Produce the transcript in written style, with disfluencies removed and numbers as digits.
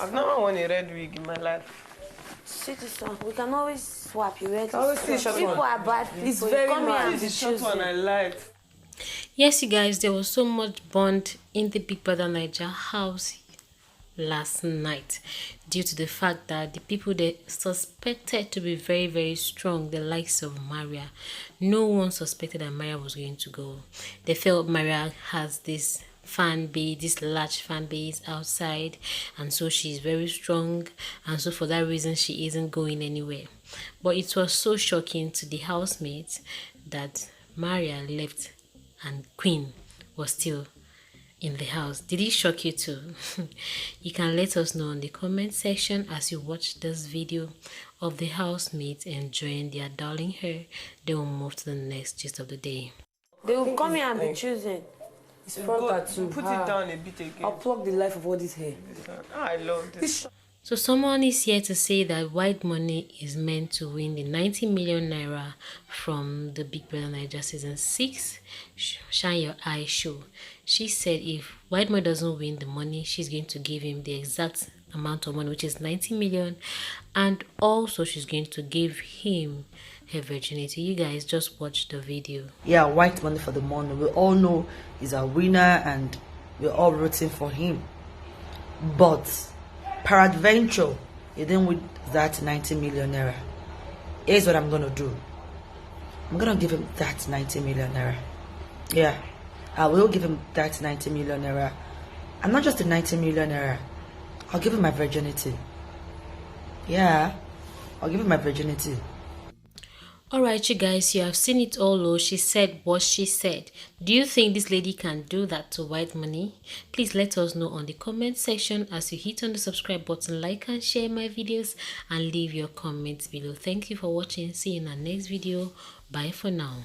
I've never worn a red wig in my life. Citizen, we can always swap. You ready? Always see short People one. are bad people. It's very Come here nice. and This is short one I like. Yes, you guys, there was so much bond in the Big Brother Naija house last night due to the fact that the people they suspected to be very, very strong, the likes of Maria, no one suspected that Maria was going to go. They felt Maria has this fan base, this large fan base outside, and so she's very strong, and so for that reason she isn't going anywhere. But it was so shocking to the housemates that Maria left and Queen was still in the house. Did it shock you too? You can let us know in the comment section as you watch this video of the housemates enjoying their darling hair. They will move to the next gist of the day. They will come here and be choosing. It's front tattoo. Put it down a bit again. I'll plug the life of all this hair. I love this. So someone is here to say that White Money is meant to win the 90 million naira from the Big Brother Naija season 6 Shine Your Eye show. She said if White Money doesn't win the money, she's going to give him the exact amount of money, which is 90 million, and also she's going to give him her virginity. You guys just watch the video. Yeah, White Money for the money. We all know he's a winner and we're all rooting for him. But peradventure, he didn't win that 90 million naira. Here's what I'm gonna do. I'm gonna give him that 90 million naira. Yeah, I will give him that 90 million naira. And not just the 90 million naira, I'll give him my virginity. Yeah, I'll give him my virginity. Alright, you guys, you have seen it all. Oh, she said what she said. Do you think this lady can do that to White Money? Please let us know on the comment section as you hit on the subscribe button, like and share my videos, and leave your comments below. Thank you for watching. See you in our next video. Bye for now.